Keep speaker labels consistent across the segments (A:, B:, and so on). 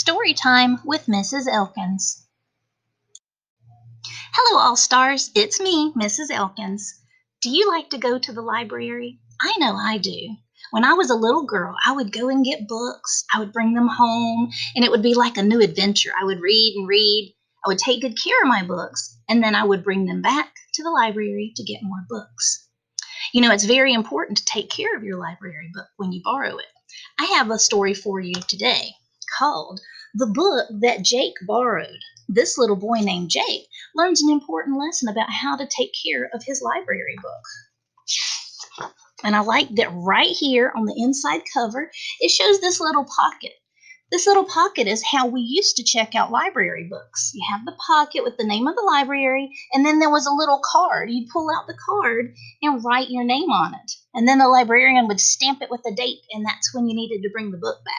A: Story time with Mrs. Elkins. Hello, all stars. It's me, Mrs. Elkins. Do you like to go to the library? I know I do. When I was a little girl, I would go and get books. I would bring them home, and it would be like a new adventure. I would read and read. I would take good care of my books, and then I would bring them back to the library to get more books. You know, it's very important to take care of your library book when you borrow it. I have a story for you today called The Book That Jake Borrowed. This little boy named Jake learns an important lesson about how to take care of his library book. And I like that right here on the inside cover, it shows this little pocket. This little pocket is how we used to check out library books. You have the pocket with the name of the library, and then there was a little card. You'd pull out the card and write your name on it. And then the librarian would stamp it with a date, and that's when you needed to bring the book back.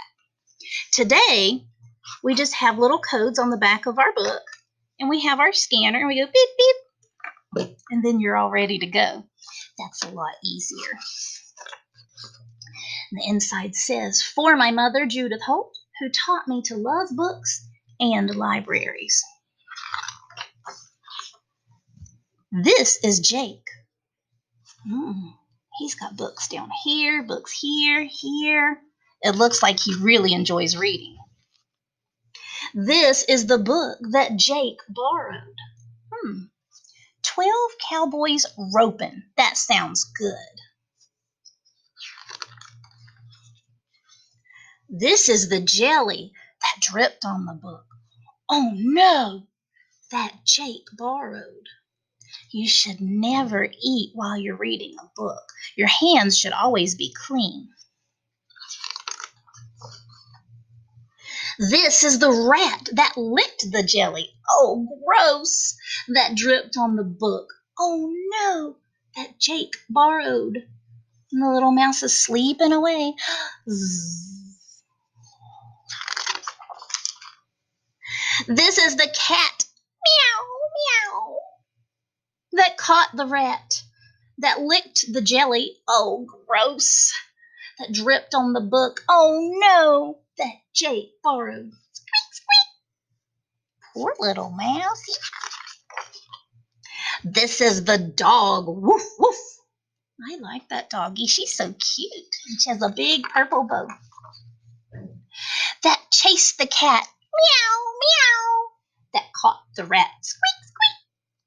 A: Today, we just have little codes on the back of our book, and we have our scanner, and we go beep, beep, and then you're all ready to go. That's a lot easier. The inside says, "For my mother, Judith Holt, who taught me to love books and libraries." This is Jake. He's got books down here, books here, here. It looks like he really enjoys reading. This is the book that Jake borrowed. 12 Cowboys Roping. That sounds good. This is the jelly that dripped on the book. Oh no, that Jake borrowed. You should never eat while you're reading a book. Your hands should always be clean. This is the rat that licked the jelly. Oh, gross. That dripped on the book. Oh no, that Jake borrowed. And the little mouse is sleeping away. This is the cat. Meow, meow. That caught the rat. That licked the jelly. Oh, gross. That dripped on the book. Oh no, that Jake borrowed. Squeak, squeak. Poor little mouse. This is the dog. Woof, woof. I like that doggy. She's so cute. And she has a big purple bow. That chased the cat. Meow, meow. That caught the rat. Squeak, squeak.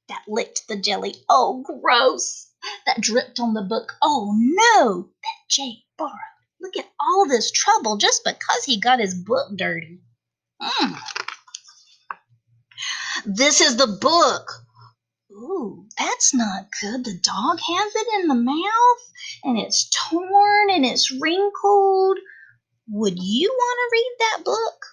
A: That licked the jelly. Oh, gross. That dripped on the book. Oh no, that Jake borrowed. Look at all this trouble just because he got his book dirty. This is the book. Ooh, that's not good. The dog has it in the mouth, and it's torn, and it's wrinkled. Would you want to read that book?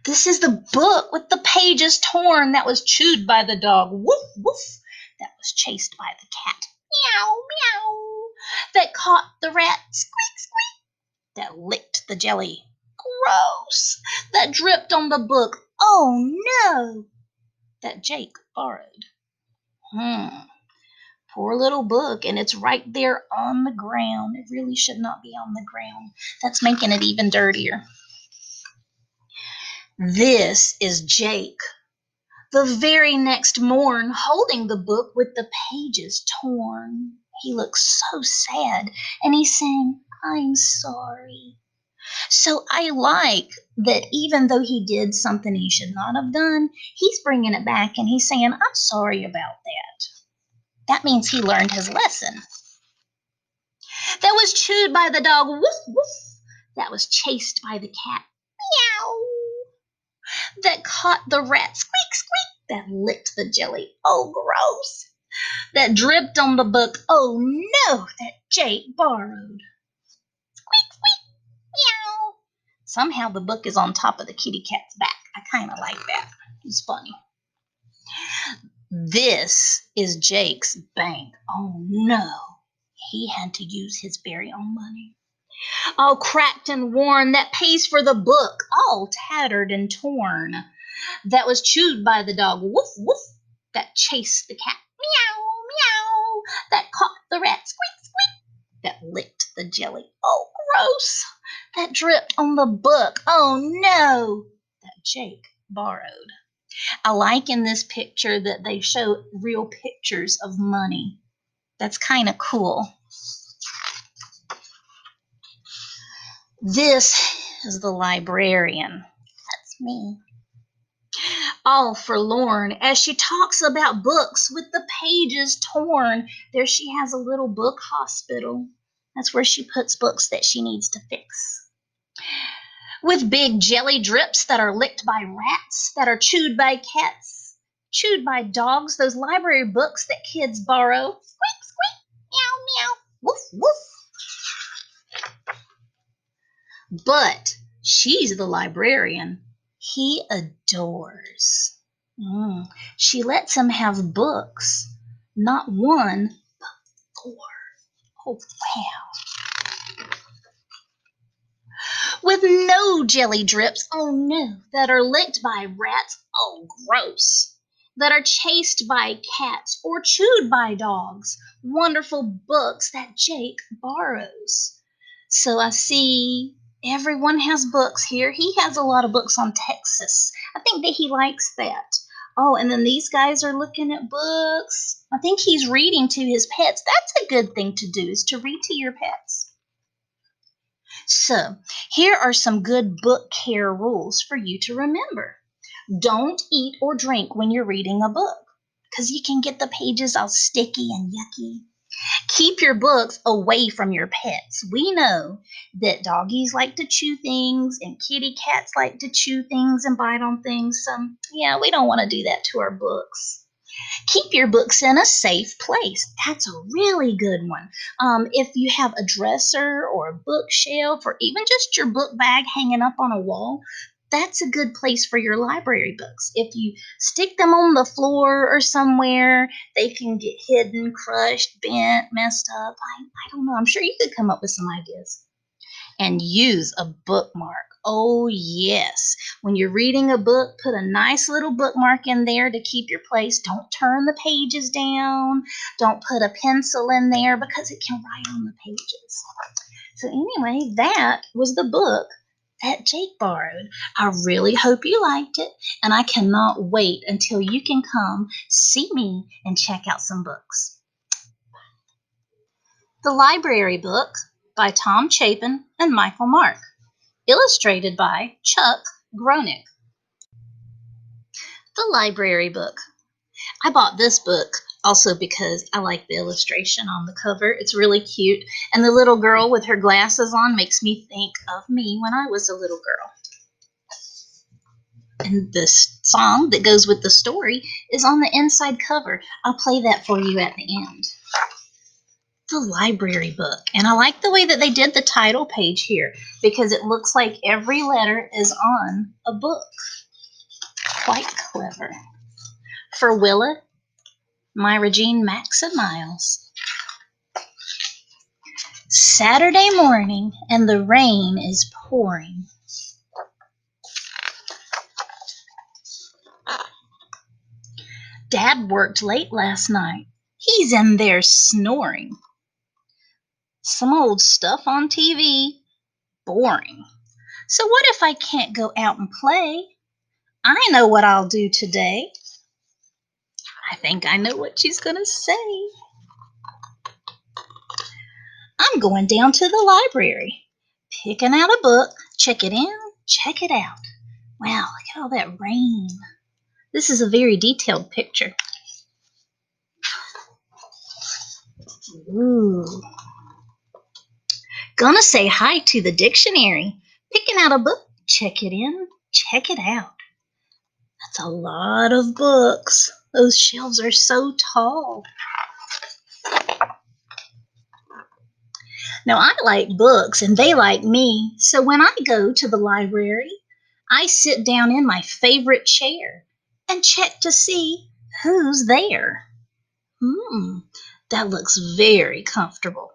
A: This is the book with the pages torn that was chewed by the dog. Woof, woof. That was chased by the cat. Meow, meow. That caught the rat. Squeak, squeak. That licked the jelly. Gross. That dripped on the book. Oh no. That Jake borrowed. Poor little book, and it's right there on the ground. It really should not be on the ground. That's making it even dirtier. This is Jake. The very next morn, holding the book with the pages torn. He looks so sad, and he's saying, "I'm sorry." So I like that even though he did something he should not have done, he's bringing it back and he's saying, "I'm sorry about that." That means he learned his lesson. That was chewed by the dog. Woof, woof. That was chased by the cat. Meow. That caught the rat. Squeak, squeak. That licked the jelly. Oh, gross. That dripped on the book. Oh, no, that Jake borrowed. Squeak, squeak. Meow. Somehow the book is on top of the kitty cat's back. I kind of like that. It's funny. This is Jake's bank. Oh no, he had to use his very own money. All cracked and worn, that pays for the book, all tattered and torn. That was chewed by the dog. Woof, woof. That chased the cat. Meow, meow. That caught the rat. Squeak, squeak. That licked the jelly. Oh, gross. that dripped on the book. Oh no! That Jake borrowed. I like in this picture that they show real pictures of money. That's kind of cool. This is the librarian. That's me. All forlorn as she talks about books with the pages torn. There she has a little book hospital. That's where she puts books that she needs to fix. With big jelly drips that are licked by rats, that are chewed by cats, chewed by dogs, those library books that kids borrow. Squeak, squeak, meow, meow, woof, woof. But she's the librarian he adores. She lets him have books, not one, but 4. Oh, wow. With no jelly drips, oh no, that are licked by rats, oh gross, that are chased by cats or chewed by dogs. Wonderful books that Jake borrows. So I see everyone has books here. He has a lot of books on Texas. I think that he likes that. Oh, and then these guys are looking at books. I think he's reading to his pets. That's a good thing to do, is to read to your pets. So, here are some good book care rules for you to remember. Don't eat or drink when you're reading a book, because you can get the pages all sticky and yucky. Keep your books away from your pets. We know that doggies like to chew things and kitty cats like to chew things and bite on things. So, yeah, we don't want to do that to our books. Keep your books in a safe place. That's a really good one. If you have a dresser or a bookshelf or even just your book bag hanging up on a wall, that's a good place for your library books. If you stick them on the floor or somewhere, they can get hidden, crushed, bent, messed up. I don't know. I'm sure you could come up with some ideas. And use a bookmark. Oh, yes. When you're reading a book, put a nice little bookmark in there to keep your place. Don't turn the pages down. Don't put a pencil in there because it can write on the pages. So anyway, that was the book that Jake borrowed. I really hope you liked it, and I cannot wait until you can come see me and check out some books. The Library Book by Tom Chapin and Michael Mark. Illustrated by Chuck Gronick. The Library Book. I bought this book also because I like the illustration on the cover. It's really cute, and the little girl with her glasses on makes me think of me when I was a little girl. And the song that goes with the story is on the inside cover. I'll play that for you at the end. The Library Book. And I like the way that they did the title page here because it looks like every letter is on a book. Quite clever. For Willa, Myra Jean, Max, and Miles. Saturday morning and the rain is pouring. Dad worked late last night. He's in there snoring. Some old stuff on TV. Boring. So what if I can't go out and play? I know what I'll do today. I think I know what she's going to say. I'm going down to the library, picking out a book, check it in, check it out. Wow, look at all that rain. This is a very detailed picture. Ooh. Gonna say hi to the dictionary, picking out a book, check it in, check it out. That's a lot of books. Those shelves are so tall. Now, I like books and they like me, so when I go to the library, I sit down in my favorite chair and check to see who's there. That looks very comfortable.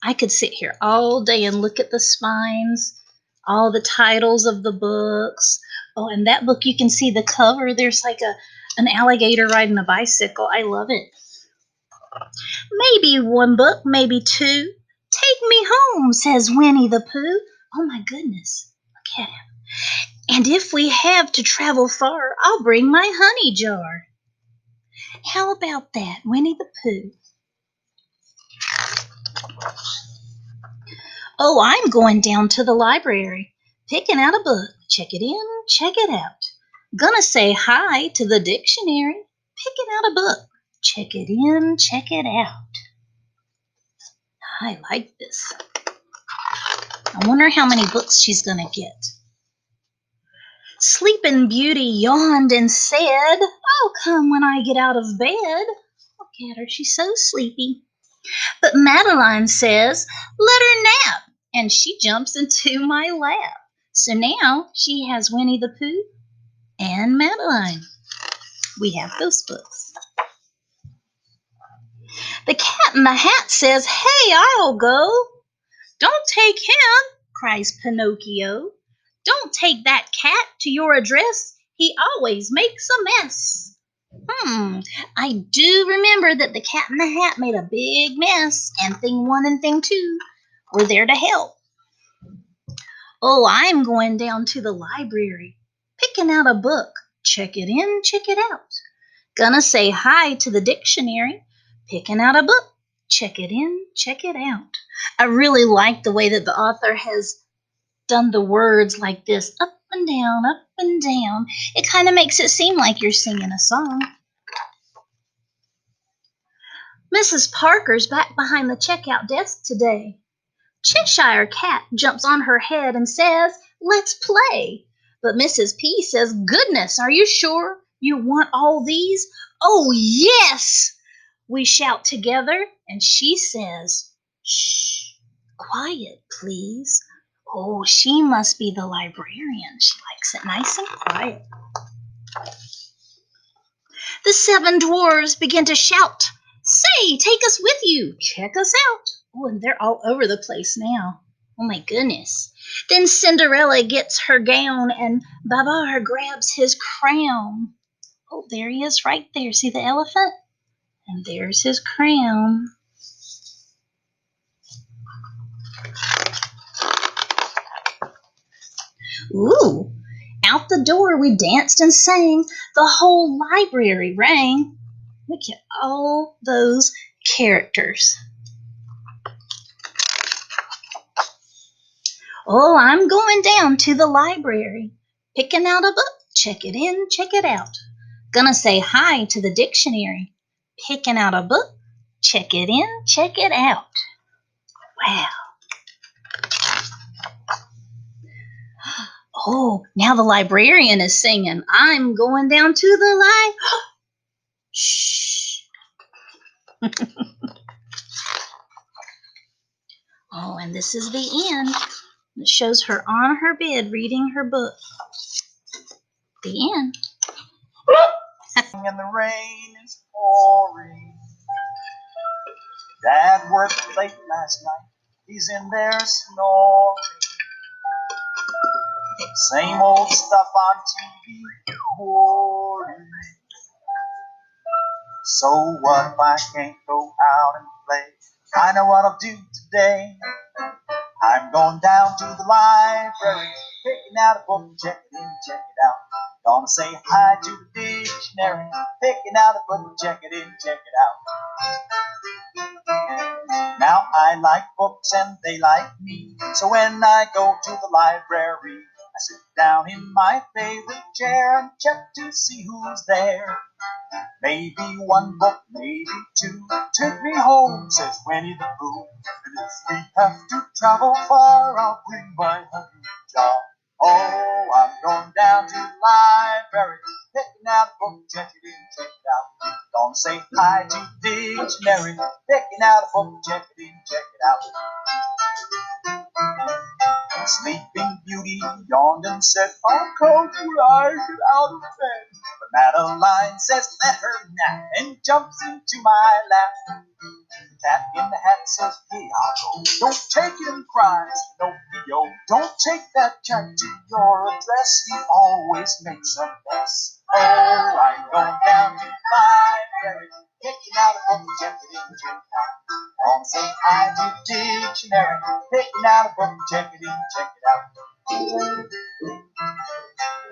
A: I could sit here all day and look at the spines, all the titles of the books. Oh, and that book, you can see the cover. There's like an alligator riding a bicycle. I love it. Maybe one book, maybe two. Take me home, says Winnie the Pooh. Oh my goodness, look at him. And if we have to travel far, I'll bring my honey jar. How about that, Winnie the Pooh? Oh, I'm going down to the library, picking out a book. Check it in, check it out. Gonna say hi to the dictionary, picking out a book. Check it in, check it out. I like this. I wonder how many books she's gonna get. Sleeping Beauty yawned and said, I'll come when I get out of bed. Look at her, she's so sleepy. But Madeline says, let her nap, and she jumps into my lap. So now she has Winnie the Pooh and Madeline. We have those books. The Cat in the Hat says, hey, I'll go. Don't take him, cries Pinocchio. Don't take that cat to your address. He always makes a mess. I do remember that the Cat in the Hat made a big mess, and Thing 1 and Thing 2 were there to help. Oh, I'm going down to the library, picking out a book. Check it in, check it out. Gonna say hi to the dictionary, picking out a book. Check it in, check it out. I really like the way that the author has done the words like this, up and down, up and down. It kind of makes it seem like you're singing a song. Mrs. Parker's back behind the checkout desk today. Cheshire Cat jumps on her head and says, let's play. But Mrs. P says, goodness, are you sure you want all these? Oh, yes, we shout together. And she says, shh, quiet, please. Oh, she must be the librarian. She likes it nice and quiet. The 7 dwarves begin to shout, say, take us with you. Check us out. Oh, and they're all over the place now. Oh, my goodness. Then Cinderella gets her gown and Babar grabs his crown. Oh, there he is right there. See the elephant? And there's his crown. Ooh, out the door we danced and sang. The whole library rang. Look at all those characters. Oh, I'm going down to the library, picking out a book. Check it in, check it out. Gonna say hi to the dictionary, picking out a book. Check it in, check it out. Wow. Oh, now the librarian is singing, I'm going down to the Shh. Oh, and this is the end. It shows her on her bed reading her book. The end.
B: And the rain is pouring. Dad worked late last night. He's in there snoring. Same old stuff on TV. Boring. So what if I can't go out and play? I know what I'll do today. I'm going down to the library, picking out a book, check it in, check it out. Gonna say hi to the dictionary, picking out a book, check it in, check it out. Now I like books and they like me, so when I go to the library, I sit down in my favorite chair and check to see who's there. Maybe one book, maybe two. Take me home, says Winnie the Pooh. And if we have to travel far, I'll bring my honey jar. Oh, I'm going down to the library, picking out a book, check it in, check it out. Gonna say hi to the dictionary, picking out a book, check it in, check it out. Sleeping Beauty yawned and said, I'll come when I get out of bed. But Madeline says, let her nap, and jumps into my lap. The Cat in the Hat says, hey, I'll go. Don't take it and cries, Pinocchio. Don't take that cat to your address. He always makes a mess. Oh, I'm going down to the library, picking out a book, check it in, check it out. On St. Ives Dictionary, picking out a book, check it in, check it out.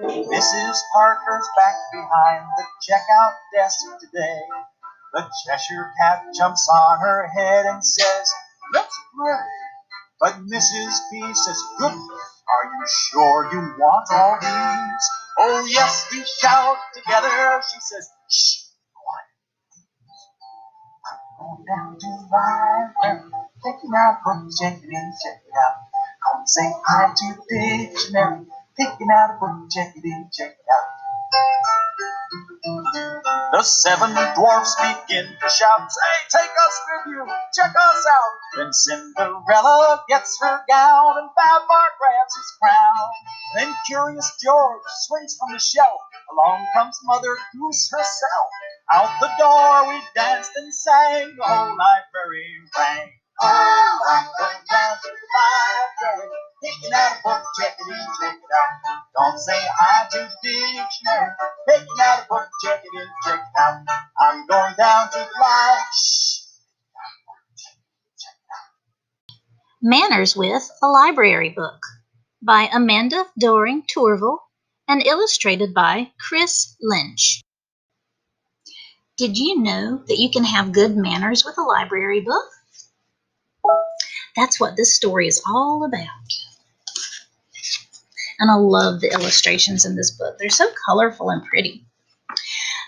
B: Mrs. Parker's back behind the checkout desk today. The Cheshire Cat jumps on her head and says, "Let's play." But Mrs. P says, "Goodness, are you sure you want all these?" "Oh yes," we shout together. She says, "Shh, going down to the library, picking out books, check it in, check it out. Come say hi to the dictionary, picking out a book, check it in, check it out. The seven dwarfs begin to shout, "Say, take us with you, check us out." Then Cinderella gets her gown, and Babar grabs his crown. Then Curious George swings from the shelf. Along comes Mother Goose herself. Out the door we danced and sang, the whole library rang. Oh, I'm going down to the library, picking out a book, check it in, check it out. Don't say hi to the dictionary, picking out a book, check it in, check it out. I'm going down to the library.
A: Manners with a Library Book by Amanda Doring Tourville and illustrated by Chris Lynch. Did you know that you can have good manners with a library book? That's what this story is all about. And I love the illustrations in this book. They're so colorful and pretty.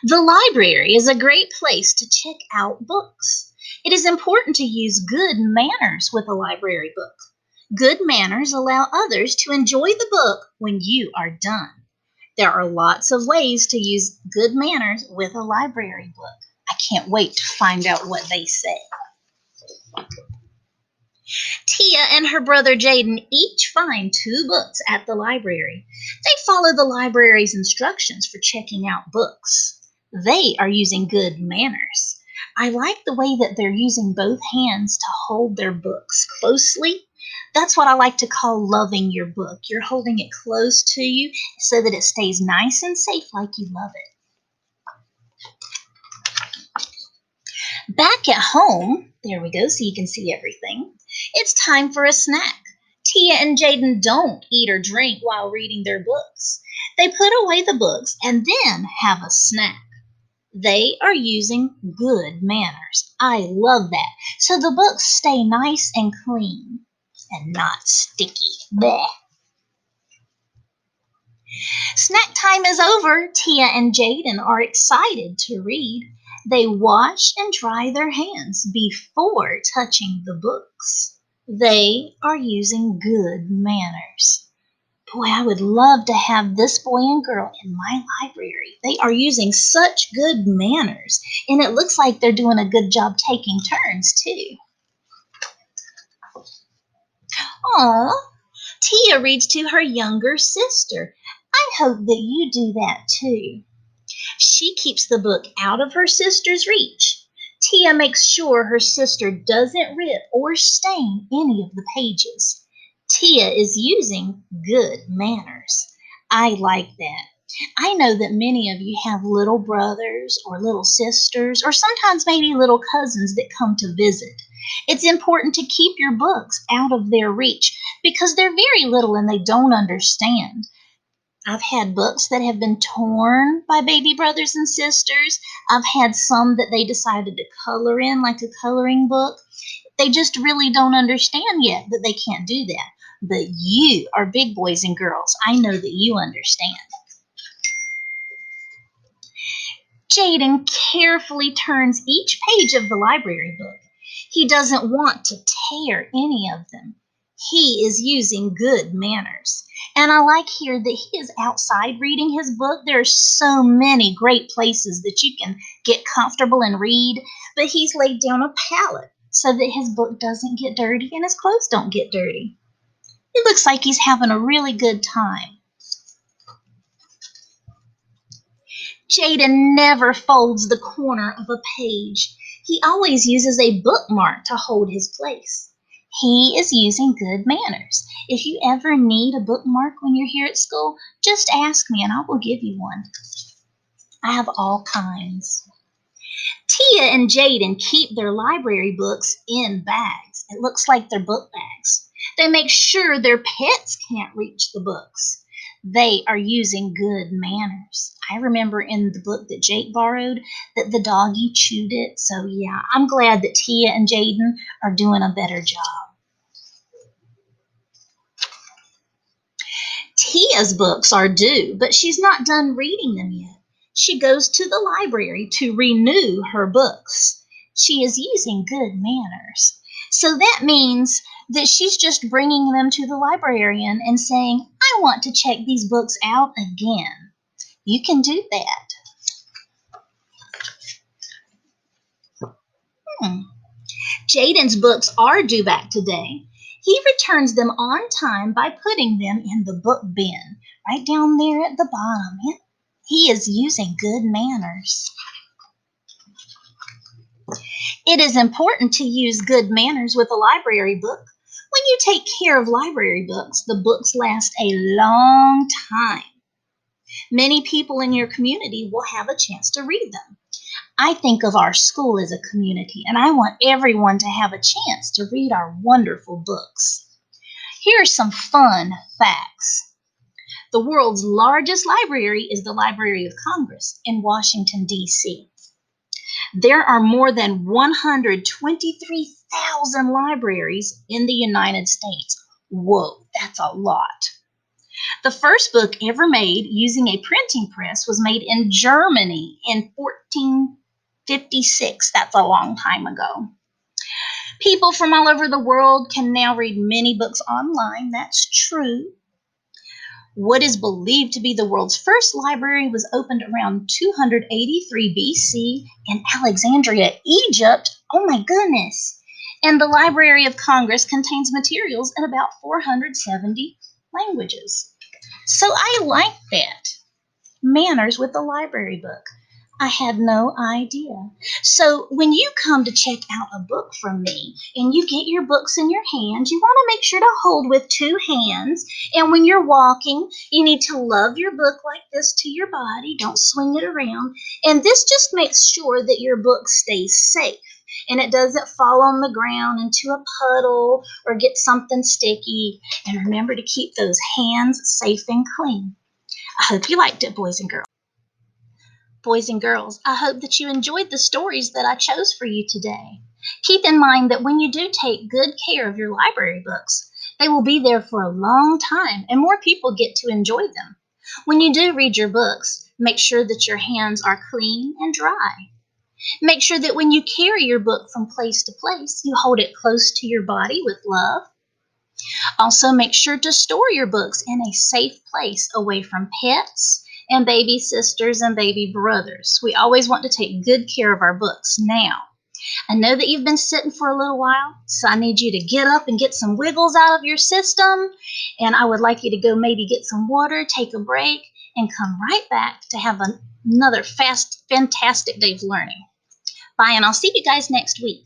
A: The library is a great place to check out books. It is important to use good manners with a library book. Good manners allow others to enjoy the book when you are done. There are lots of ways to use good manners with a library book. I can't wait to find out what they say. Tia and her brother Jaden each find 2 books at the library. They follow the library's instructions for checking out books. They are using good manners. I like the way that they're using both hands to hold their books closely. That's what I like to call loving your book. You're holding it close to you so that it stays nice and safe like you love it. Back at home, there we go, so you can see everything. It's time for a snack. Tia and Jaden don't eat or drink while reading their books. They put away the books and then have a snack. They are using good manners. I love that. So the books stay nice and clean and not sticky. Blech. Snack time is over. Tia and Jaden are excited to read. They wash and dry their hands before touching the books. They are using good manners. Boy, I would love to have this boy and girl in my library. They are using such good manners, and it looks like they're doing a good job taking turns, too. Aw, Tia reads to her younger sister. I hope that you do that, too. She keeps the book out of her sister's reach. Tia makes sure her sister doesn't rip or stain any of the pages. Tia is using good manners. I like that. I know that many of you have little brothers or little sisters or sometimes maybe little cousins that come to visit. It's important to keep your books out of their reach because they're very little and they don't understand. I've had books that have been torn by baby brothers and sisters. I've had some that they decided to color in, like a coloring book. They just really don't understand yet that they can't do that. But you are big boys and girls. I know that you understand. Jaden carefully turns each page of the library book. He doesn't want to tear any of them. He is using good manners. And I like here that he is outside reading his book. There are so many great places that you can get comfortable and read, but he's laid down a pallet so that his book doesn't get dirty and his clothes don't get dirty. It looks like he's having a really good time. Jaden never folds the corner of a page. He always uses a bookmark to hold his place. He is using good manners. If you ever need a bookmark when you're here at school, just ask me and I will give you one. I have all kinds. Tia and Jaden keep their library books in bags. It looks like they're book bags. They make sure their pets can't reach the books. They are using good manners. I remember in the book that Jake borrowed that the doggy chewed it. So, yeah, I'm glad that Tia and Jaden are doing a better job. Tia's books are due, but she's not done reading them yet. She goes to the library to renew her books. She is using good manners. So that means that she's just bringing them to the librarian and saying, I want to check these books out again. You can do that. Jaden's books are due back today. He returns them on time by putting them in the book bin, right down there at the bottom. He is using good manners. It is important to use good manners with a library book. When you take care of library books, the books last a long time. Many people in your community will have a chance to read them. I think of our school as a community, and I want everyone to have a chance to read our wonderful books. Here are some fun facts. The world's largest library is the Library of Congress in Washington, D.C. There are more than 123,000 libraries in the United States. Whoa, that's a lot. The first book ever made using a printing press was made in Germany in 1456. That's a long time ago. People from all over the world can now read many books online. That's true. What is believed to be the world's first library was opened around 283 BC in Alexandria, Egypt. Oh my goodness. And the Library of Congress contains materials in about 470 languages. So I like that. Manners with the library book. I had no idea. So when you come to check out a book from me and you get your books in your hands, you want to make sure to hold with two hands. And when you're walking, you need to love your book like this to your body. Don't swing it around. And this just makes sure that your book stays safe and it doesn't fall on the ground into a puddle or get something sticky. And remember to keep those hands safe and clean. I hope you liked it, boys and girls. Boys and girls, I hope that you enjoyed the stories that I chose for you today. Keep in mind that when you do take good care of your library books, they will be there for a long time and more people get to enjoy them. When you do read your books, make sure that your hands are clean and dry. Make sure that when you carry your book from place to place, you hold it close to your body with love. Also, make sure to store your books in a safe place away from pets and baby sisters and baby brothers. We always want to take good care of our books. Now, I know that you've been sitting for a little while, so I need you to get up and get some wiggles out of your system. And I would like you to go maybe get some water, take a break, and come right back to have another fantastic day of learning. Bye, and I'll see you guys next week.